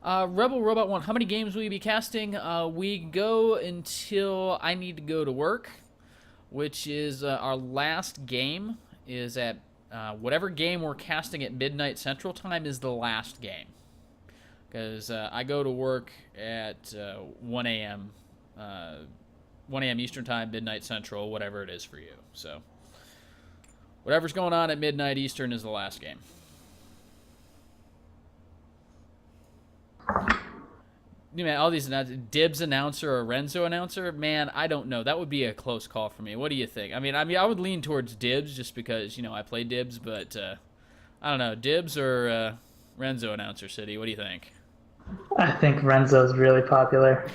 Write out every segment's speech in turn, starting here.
Rebel Robot 1, how many games will you be casting? We go until I need to go to work, which is our last game is at whatever game we're casting at midnight Central Time is the last game. Because I go to work at 1 a.m. 1 a.m. Eastern Time, midnight Central, whatever it is for you. So whatever's going on at midnight Eastern is the last game. Man, all these Dibs announcer or Renzo announcer, man, I don't know. That would be a close call for me. What do you think? I mean, I would lean towards Dibs just because I play Dibs, but I don't know, Dibs or Renzo announcer City. What do you think? I think Renzo's really popular.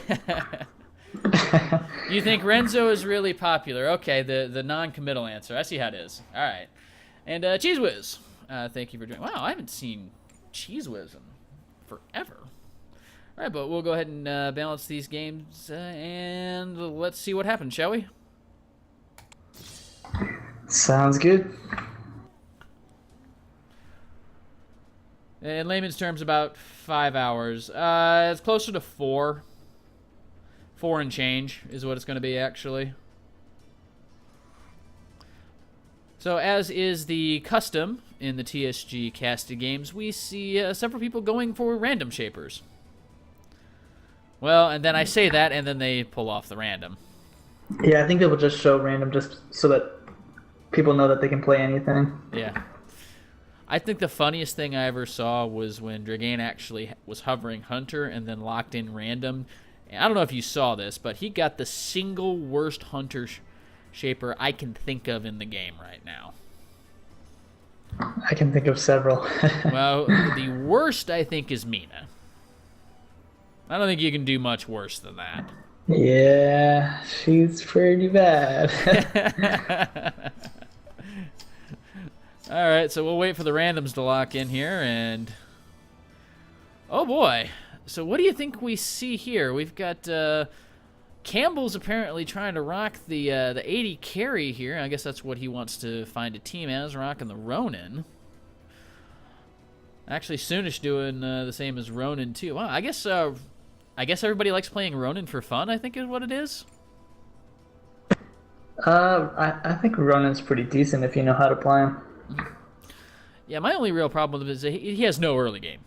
You think Renzo is really popular? Okay, the non-committal answer. I see how it is. All right, and Cheesewihz, thank you for joining. Wow, I haven't seen Cheesewihz in forever. All right, but we'll go ahead and balance these games, and let's see what happens, shall we? Sounds good. In layman's terms, about 5 hours. It's closer to 4. 4 and change is what it's going to be, actually. So, as is the custom in the TSG casted games, we see several people going for random shapers. Well, and then I say that, and then they pull off the random. Yeah, I think they will just show random just so that people know that they can play anything. Yeah. I think the funniest thing I ever saw was when Dragain actually was hovering Hunter and then locked in random. And I don't know if you saw this, but he got the single worst Hunter shaper I can think of in the game right now. I can think of several. Well, the worst, I think, is Mina. I don't think you can do much worse than that. Yeah, she's pretty bad. All right, so we'll wait for the randoms to lock in here, and oh boy. So what do you think we see here? We've got Campbell's apparently trying to rock the 80 carry here. I guess that's what he wants to find a team as, rocking the Ronin. Actually, qSoonish doing the same as Ronin too. Wow, I guess everybody likes playing Ronin for fun, I think is what it is. I think Ronin's pretty decent if you know how to play him. Yeah, my only real problem is that he has no early game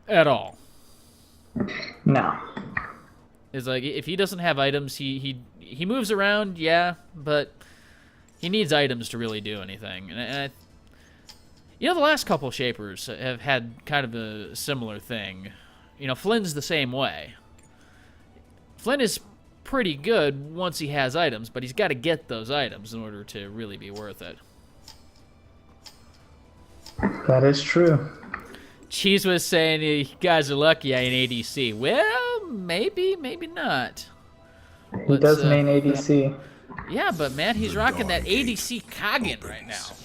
at all. No. It's like if he doesn't have items, he moves around, yeah, but he needs items to really do anything. And the last couple shapers have had kind of a similar thing. Flynn's the same way. Flynn is pretty good once he has items, but he's got to get those items in order to really be worth it. That is true. Cheese was saying you guys are lucky I ain't ADC. Well, maybe not. He does main ADC. Yeah, but man, he's rocking that ADC Kagen right now.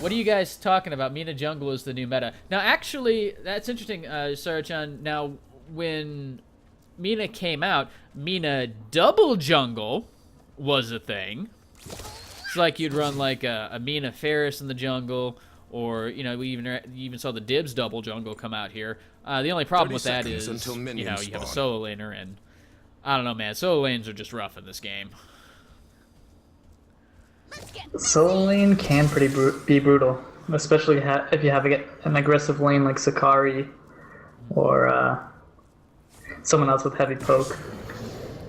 What are you guys talking about? Mina Jungle is the new meta. Now, actually, that's interesting, Sarachan. Now, when Mina came out, Mina Double Jungle was a thing. It's like you'd run like a Mina Ferris in the jungle, or we even saw the Dibs Double Jungle come out here. The only problem with that is you have a solo laner, and I don't know, man. Solo lanes are just rough in this game. Solo lane can be brutal, especially if you have an aggressive lane like Sakari or someone else with heavy poke,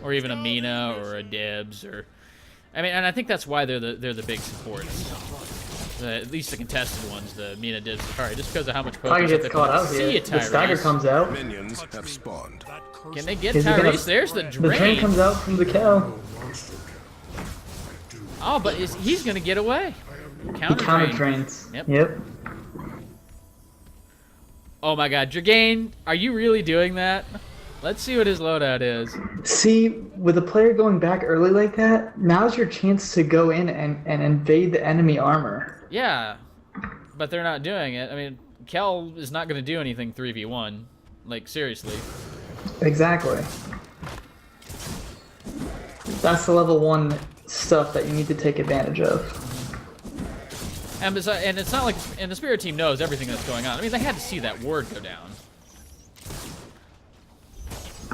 or even a Mina or a Dibs, and I think that's why they're the big supports. At least the contested ones, the Mina Dibs, Sakari, just because of how much poke. Tiger gets caught out here. The Stagger comes out. Minions have spawned. Can they get Tyrese? There's the drain. The drain comes out from the cow. Oh, but he's going to get away. Counter drains. Yep. Oh my god, Dragain, are you really doing that? Let's see what his loadout is. See, with a player going back early like that, now's your chance to go in and invade the enemy armor. Yeah, but they're not doing it. I mean, Kel is not going to do anything 3v1. Like, seriously. Exactly. That's the level 1 stuff that you need to take advantage of. And it's not like, and the Spirit team knows everything that's going on. I mean, they had to see that ward go down.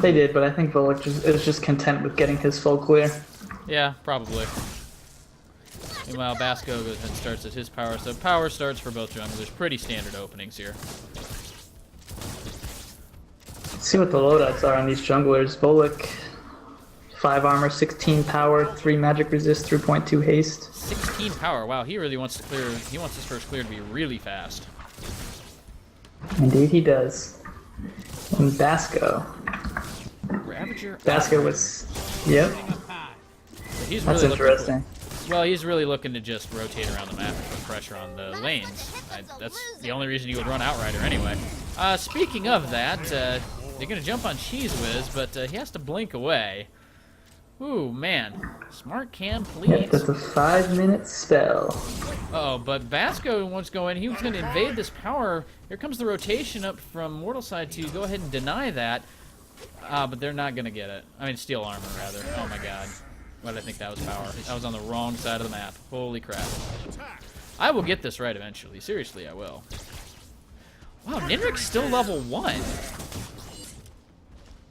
They did, but I think Volek is just content with getting his full clear. Yeah, probably. Meanwhile, Basco goes ahead and starts at his power. So power starts for both junglers. Pretty standard openings here. Let's see what the loadouts are on these junglers. Volek, 5 armor, 16 power, 3 magic resist, 3.2 haste. 16 power. Wow, he really wants to clear. He wants his first clear to be really fast. Indeed, he does. And Basco. Ravager. Basco was. Yep. He's That's really interesting. Well, he's really looking to just rotate around the map and put pressure on the lanes. That's the only reason you would run Outrider anyway. Speaking of that, they're going to jump on Cheesewihz, but he has to blink away. Ooh, man. Smart cam, please. Yep, that's a 5-minute spell. Uh-oh, but Basco wants to go in. He was going to invade this power. Here comes the rotation up from Mortal side to go ahead and deny that. But they're not going to get it. I mean, steel armor, rather. Oh, my God. Why did I think that was power? I was on the wrong side of the map. Holy crap. I will get this right eventually. Seriously, I will. Wow, Nynrek's still level 1.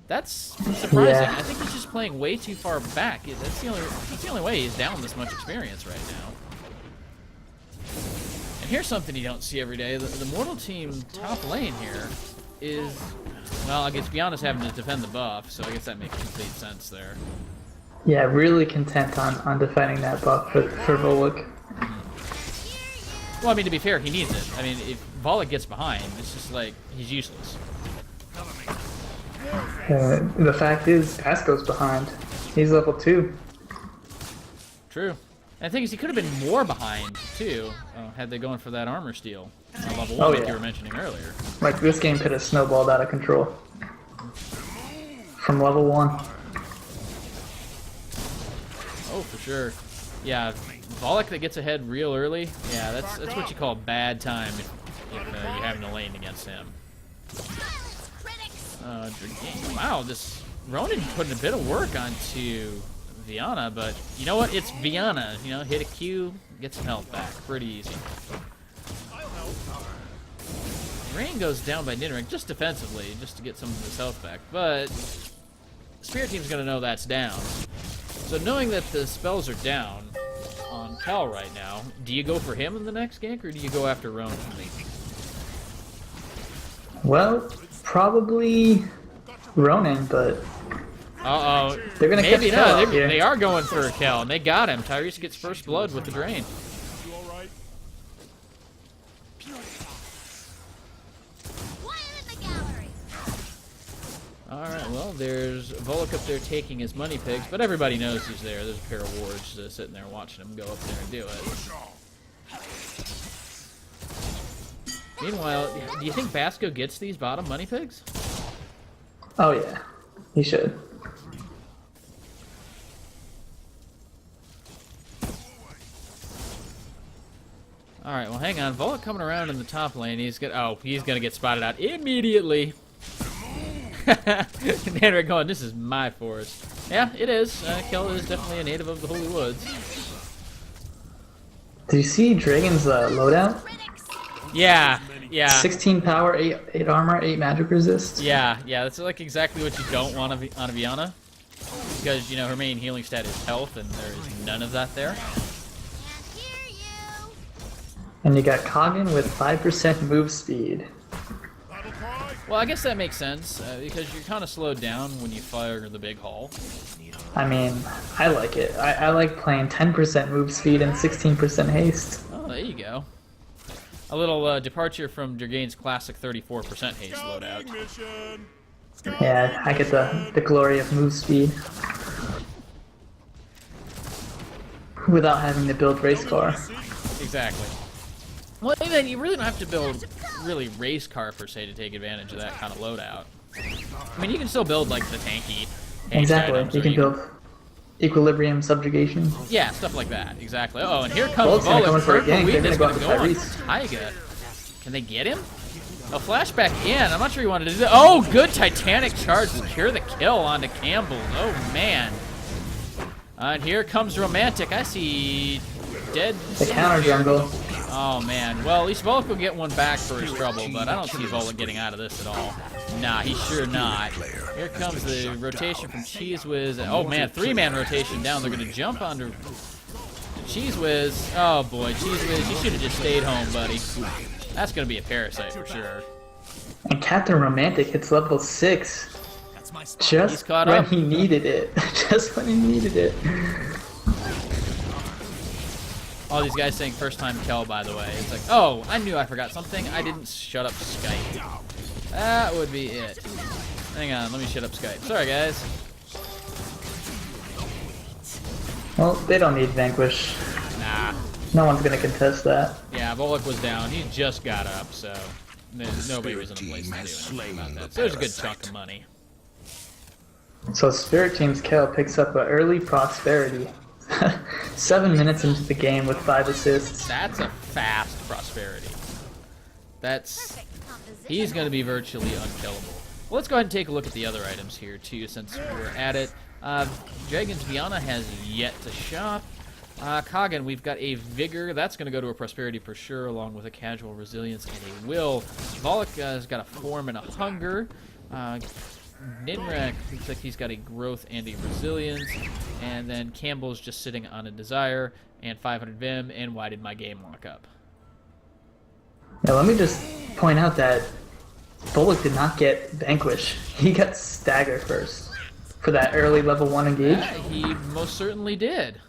That's surprising. Yeah. I think he's just playing way too far back. That's the only way he's down this much experience right now. And here's something you don't see every day. The Mortal team top lane here is, well, I guess Beyond is having to defend the buff, so I guess that makes complete sense there. Yeah, really content on defending that buff for Volek. Well, I mean, to be fair, he needs it. I mean, if Volek gets behind, it's just like, he's useless. The fact is, Basco's behind. He's level 2. True. And the thing is, he could have been more behind, too, had they gone for that armor steal. On level 1, like you were mentioning earlier. Like, this game could have snowballed out of control. From level 1. Oh, for sure. Yeah, Volek that gets ahead real early, yeah, that's what you call bad time if you're having a lane against him. Wow, this Ronin putting a bit of work onto Viana, but you know what? It's Viana. You know, hit a Q, get some health back. Pretty easy. Rain goes down by Nynrek just defensively, just to get some of his health back, but Spirit Team's going to know that's down. So knowing that the spells are down on Cal right now, do you go for him in the next gank, or do you go after Ronin? Well, probably Ronin, but uh-oh. They're gonna maybe catch not. Cal here. They are going for Cal, and they got him. Tyrese gets first blood with the drain. Alright, well, there's Volek up there taking his money pigs, but everybody knows he's there. There's a pair of wards sitting there watching him go up there and do it. Meanwhile, do you think Basco gets these bottom money pigs? Oh yeah, he should. Alright, well hang on. Volek coming around in the top lane. He's gonna get spotted out immediately. Nynrek going, this is my forest. Yeah, it is. Kel is definitely a native of the Holy Woods. Did you see Dragon's loadout? Yeah, yeah. 16 power, 8 armor, 8 magic resist. Yeah, that's like exactly what you don't want on a Viana. Because, you know, her main healing stat is health, and there is none of that there. And you got Kogan with 5% move speed. Well, I guess that makes sense, because you're kind of slowed down when you fire the big haul. I mean, I like it. I like playing 10% move speed and 16% haste. Oh, there you go. A little departure from Durgain's classic 34% haste loadout. Yeah, I get the glory of move speed. Without having to build race car. Exactly. Well, then you really don't have to build race car per se to take advantage of that kind of loadout. I mean, you can still build like the tanky. Exactly. You can build equilibrium, subjugation. Yeah, stuff like that. Exactly. Oh, and here comes Volek's gonna Volek. They're Weakness gonna gonna go go on Tyrese. Tyga. Can they get him? A flashback in. I'm not sure he wanted to do that. Oh, good Titanic charge. Secure the kill onto Campbell. Oh man. And here comes Romantic. I see dead. The counter jungle. Oh, man. Well, at least Volk will get one back for his trouble, but I don't see Volk getting out of this at all. Nah, he's sure not. Here comes the rotation from Cheesewihz. Oh, man, 3-man rotation down. They're going to jump onto Cheesewihz. Oh, boy, Cheesewihz, you should have just stayed home, buddy. That's going to be a parasite for sure. And Captain Romantic hits level 6. Just when he needed it. Just when he needed it. All these guys saying first time Kel, by the way. It's like, oh, I knew I forgot something. I didn't shut up Skype. That would be it. Hang on, let me shut up Skype. Sorry, guys. Well, they don't need Vanquish. Nah. No one's going to contest that. Yeah, Volok was down. He just got up, so nobody was in a place to do anything about that. So there's a good chunk of money. So Spirit Team's Kel picks up an early prosperity. 7 minutes into the game with 5 assists. That's a fast prosperity. He's going to be virtually unkillable. Well, let's go ahead and take a look at the other items here, too, since we're at it. Dragon's Viana has yet to shop. Kagan, we've got a Vigor. That's going to go to a Prosperity for sure, along with a Casual Resilience and a Will. Volok has got a Form and a Hunger. Nynrek looks like he's got a Growth and a Resilience. And then Campbell's just sitting on a Desire and 500 Vim. And why did my game lock up? Now, let me just point out that Volok did not get Vanquish. He got Stagger first for that early level 1 engage. Yeah, he most certainly did.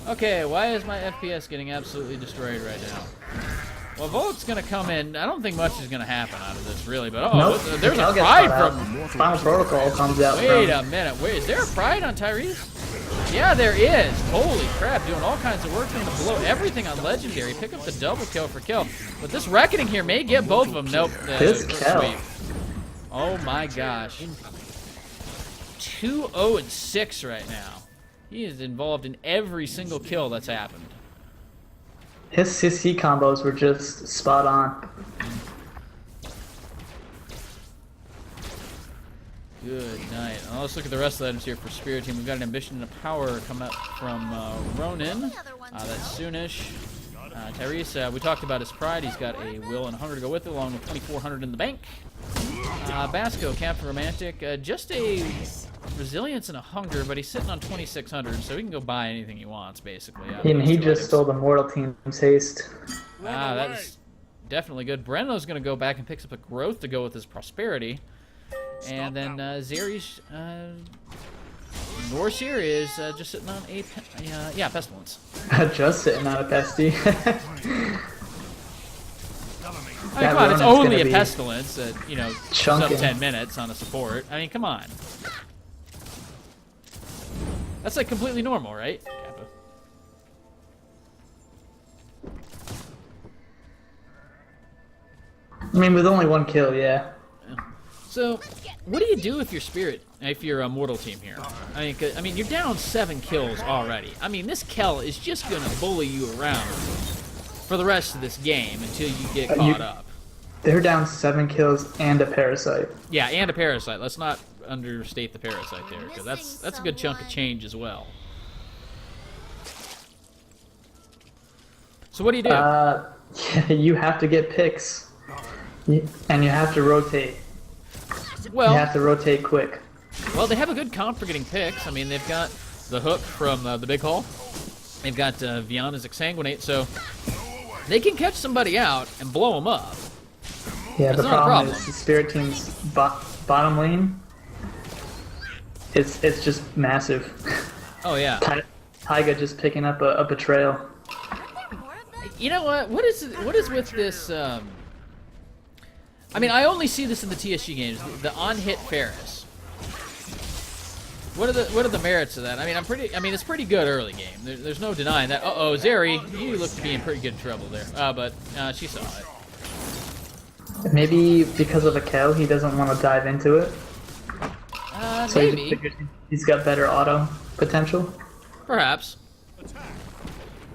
Okay, why is my FPS getting absolutely destroyed right now? Well, Volk's going to come in. I don't think much is going to happen out of this, really. But nope. There's a pride from... Final Protocol comes out. Wait a minute. Wait, is there a pride on Tyrese? Yeah, there is. Holy crap, doing all kinds of work. Going to blow everything on Legendary. Pick up the double kill for Kill. But this Reckoning here may get both of them. Nope. This Kill. Oh, my gosh. 2-0-6 right now. He is involved in every single kill that's happened. His CC combos were just spot on. Good night. Now let's look at the rest of the items here for Spirit Team. We've got an Ambition and a Power coming up from Ronin. That's Soonish. Tyrese, we talked about his pride. He's got a Will and a Hunger to go with it, along with 2,400 in the bank. Basco, Captain Romantic, just a Resilience and a Hunger, but he's sitting on 2,600, so he can go buy anything he wants, basically. And he just stole the Mortal Team's haste. That's definitely good. Brenno's going to go back and picks up a Growth to go with his Prosperity. And then Zeri's Norcir is just sitting on a Pestilence. Just sitting on a Pesty. I mean, come on, it's only a Pestilence that, sub 10 minutes on a support. I mean, come on. That's like completely normal, right? Kappa. I mean, with only 1 kill, yeah. So, what do you do if you're a Mortal Team here? I mean, you're down 7 kills already. I mean, this Kel is just gonna bully you around for the rest of this game until you get caught up. They're down 7 kills and a Parasite. Yeah, and a Parasite. Let's not understate the Parasite there, because that's a good chunk of change as well. So what do you do? You have to get picks, and you have to rotate. Well, you have to rotate quick. Well, they have a good comp for getting picks. I mean, they've got the Hook from the Big Hall. They've got Viana's Exsanguinate, so they can catch somebody out and blow them up. Yeah, the problem is the Spirit Team's bottom lane. It's just massive. Oh yeah. Tyga just picking up a betrayal. You know what? What is with this? I mean, I only see this in the TSG games. The on-hit Ferris. What are the merits of that? I mean, it's pretty good early game. There's no denying that. Uh-oh, Zeri, you look to be in pretty good trouble there. But she saw it. Maybe because of a Kel, he doesn't want to dive into it. So Maybe. He's got better auto potential. Perhaps.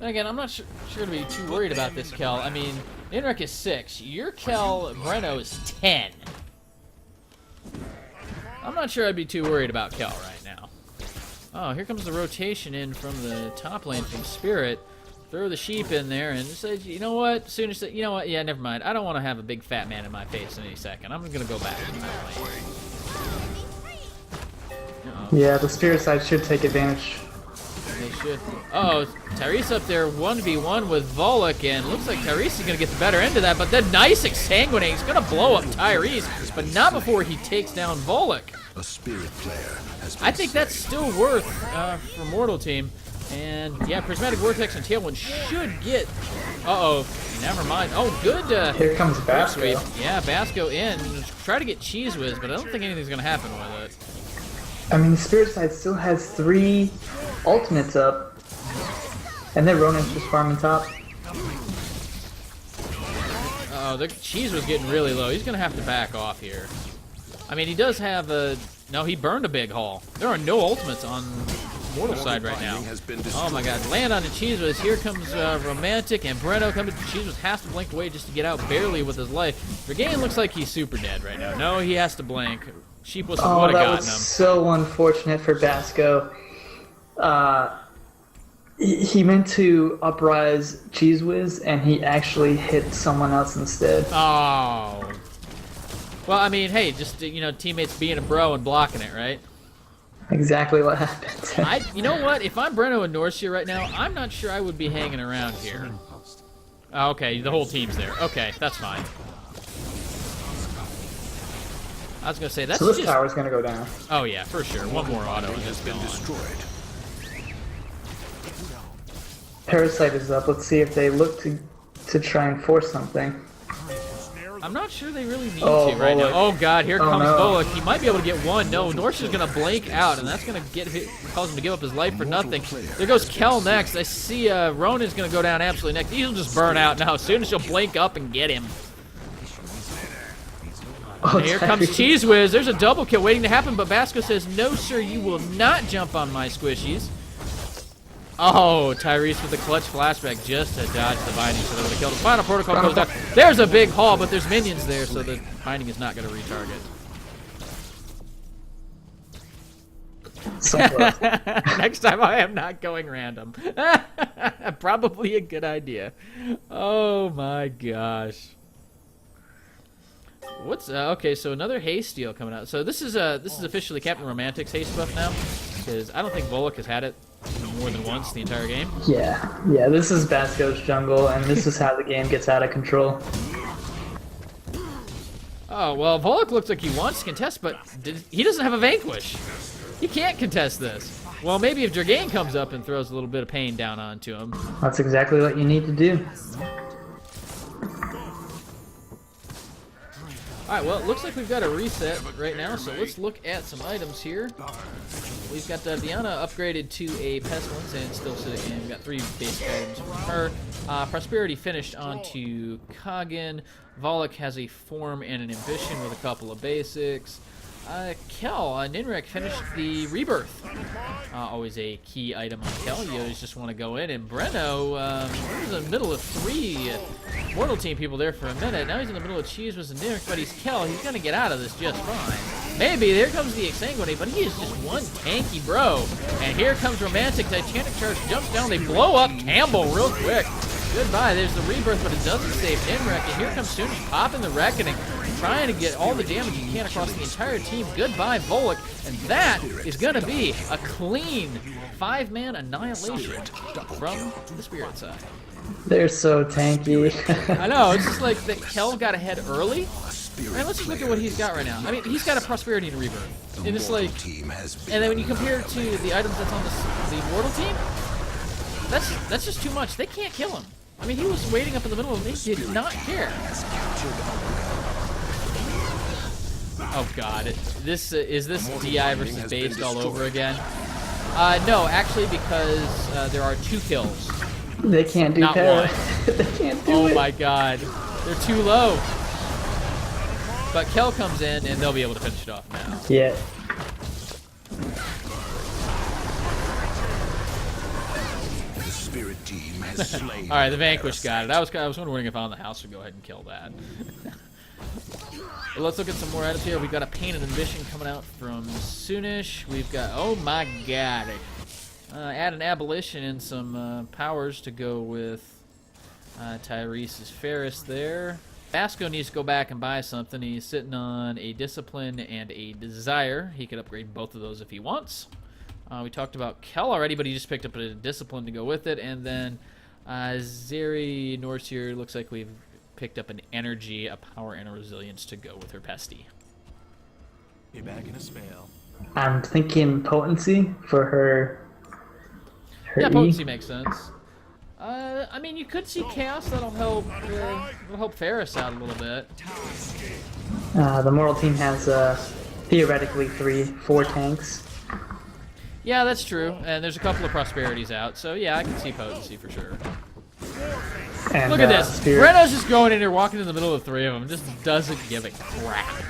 Again, I'm not sure to be too worried about this Kel. I mean, Nynrek is 6. Your Kel, Brenno, is 10. I'm not sure I'd be too worried about Kel right now. Oh, here comes the rotation in from the top lane from Spirit. Throw the sheep in there and say, you know what? Soonish said, you know what? Yeah, never mind. I don't want to have a big fat man in my face in any second. I'm gonna go back to my lane. Yeah, the Spirit side should take advantage. They should. Oh, Tyrese up there 1v1 with Volek, and looks like Tyrese is gonna get the better end of that. But then nice exsanguinating. He's gonna blow up Tyrese, but not before he takes down Volek. A Spirit player has been I think that's still worth for Mortal Team. And yeah, Prismatic Vortex and Tailwind should get. Uh-oh, never mind. Oh, good. Here comes Basco. Sweep. Yeah, Basco in. Try to get Cheesewihz, but I don't think anything's gonna happen with it. I mean, the Spirit side still has 3 ultimates up, and then Ronan's just farming top. Uh oh, the Cheesewihz getting really low. He's gonna have to back off here. I mean, he does have a. No, he burned a big haul. There are no ultimates on Mortal side right now. Oh my god, land on the Cheesewihz. Here comes Romantic and Breno coming. Cheesewihz has to blink away just to get out barely with his life. Dragain looks like he's super dead right now. No, he has to blink. Sheep would have gotten that him. was so unfortunate for Basco. He meant to uprise Cheesewihz, and he actually hit someone else instead. Oh. Well, I mean, hey, just, you know, teammates being a bro and blocking it, right? Exactly what happened. You know what? If I'm Breno and Norcir right now, I'm not sure I would be hanging around here. Oh, okay, the whole team's there. Okay, that's fine. I was gonna say that's so this just... tower's gonna go down. Oh yeah, for sure. One more auto and it's been gone. destroyed. Parasite is up. Let's see if they look to try and force something. I'm not sure they really need Oh, to right Volek. now. Oh god, here comes no. Volek. He might be able to get one. No, Norcir's gonna blank out, and that's gonna cause him to give up his life for nothing. There goes Kel next. I see Ronan's gonna go down absolutely next. He'll just burn out now. As soon as he'll blink up and get him. Oh, And here comes Cheesewihz. There's a double kill waiting to happen, but Basco says, no, sir, you will not jump on my squishies. Oh, Tyrese with the clutch flashback just to dodge the binding, so they would have killed him. Final protocol goes down. There's a big haul, but there's minions there, so the binding is not going to retarget. So close. Next time I am not going random. Probably a good idea. Oh my gosh. What's okay? So another haste steal coming out. So this is officially Captain Romantic's haste buff now, because I don't think Volek has had it more than once the entire game. Yeah, this is Basco's jungle, and this is how the game gets out of control. Oh well, Volek looks like he wants to contest, but he doesn't have a Vanquish. He can't contest this. Well, maybe if Dragain comes up and throws a little bit of pain down onto him. That's exactly what you need to do. Alright, well, it looks like we've got a reset right now, so let's look at some items here. We've got Diana upgraded to a Pestilence and still sitting in. We've got 3 basic items from her. Prosperity finished onto Kagan. Volek has a Form and an Ambition with a couple of basics. Kel, Nynrek finished the Rebirth. Always a key item on Kel. You always just want to go in. And Breno was in the middle of 3 Mortal Team people there for a minute. Now he's in the middle of Cheesewihz and Nynrek, but he's Kel. He's going to get out of this just fine. Maybe. There comes the Exsanguinate, but he is just one tanky bro. And here comes Romantic. Titanic Charge jumps down. They blow up Campbell real quick. Goodbye. There's the Rebirth, but it doesn't save Nynrek. And here comes Qsoonish popping the Reckoning, trying to get all the damage he can across the entire team. Goodbye, Volek. And that is going to be a clean 5-man annihilation from the Spirit side. They're so tanky. I know. It's just like that Kel got ahead early. Alright, let's just look at what he's got right now. I mean, he's got a Prosperity and Rebirth. And it's like... And then when you compare it to the items that's on the Mortal Team, that's just too much. They can't kill him. I mean, he was waiting up in the middle and they did not care. Oh god, is this DI versus based all over again? No, actually, because there are 2 kills. They can't do Not para. one. They can't do Oh it. my god, they're too low. But Kel comes in and they'll be able to finish it off now. Yeah. The Spirit team has slain. All right, the Vanquish got it. I was wondering if On the House would go ahead and kill that. But let's look at some more items here. We've got a Pain and Ambition coming out from qSoonish. We've got, oh my god. Add an Abolition and some powers to go with Tyrese's Ferris there. Vasco needs to go back and buy something. He's sitting on a Discipline and a Desire. He could upgrade both of those if he wants. We talked about Kel already, but he just picked up a Discipline to go with it. And then Zeri Norcir, looks like we've picked up an Energy, a Power, and a Resilience to go with her Pesty. Be back in a spell. I'm thinking Potency for her. Yeah, E. Potency makes sense. I mean, you could see Chaos. That'll help Ferris out a little bit. The Moral Team has theoretically 4 tanks. Yeah, that's true. And there's a couple of Prosperities out, so yeah, I can see Potency for sure. And, Look at this. Spirit. Breno's just going in here, walking in the middle of 3 of them, just doesn't give a crap.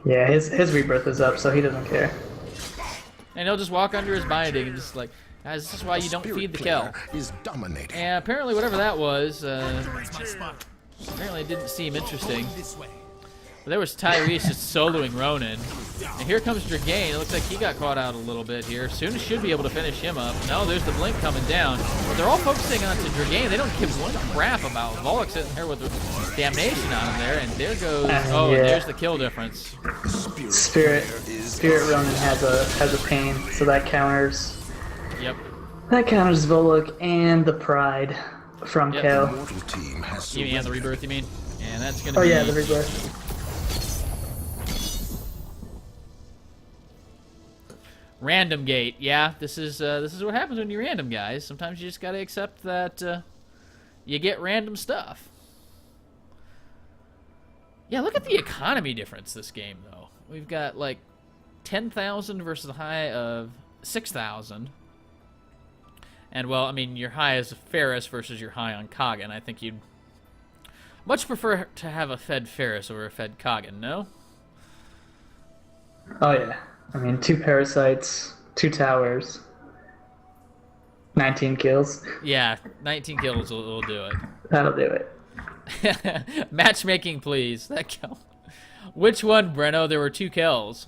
Yeah, his rebirth is up, so he doesn't care. And he'll just walk under his binding and just like, guys, this is why you don't feed the Kel. Is dominating. And apparently whatever that was, apparently it didn't seem interesting. But there was Tyrese just soloing Ronin. And here comes Dragain. It looks like he got caught out a little bit here. Soon should be able to finish him up. No, there's the blink coming down. But they're all focusing on to Dragain. They don't give one crap about Volok sitting there with the damnation on him there. And there goes, oh, yeah. and there's the kill difference. Spirit Ronin has a Pain, so that counters. Yep. That counters Volok and the Pride from Yep. Kel. Mortal team has And the rebirth, you mean? And that's gonna Oh be. yeah, the rebirth. Random gate. Yeah, this is what happens when you random, guys. Sometimes you just gotta accept that you get random stuff. Yeah, look at the economy difference this game, though. We've got like 10,000 versus a high of 6,000. And well, I mean, your high is Ferris versus your high on Kagan. I think you'd much prefer to have a fed Ferris over a fed Kagan, no? Oh yeah. I mean, 2 parasites, 2 towers, 19 kills. Yeah, 19 kills will do it. That'll do it. Matchmaking, please. That kill. Which one, Breno? There were 2 kills.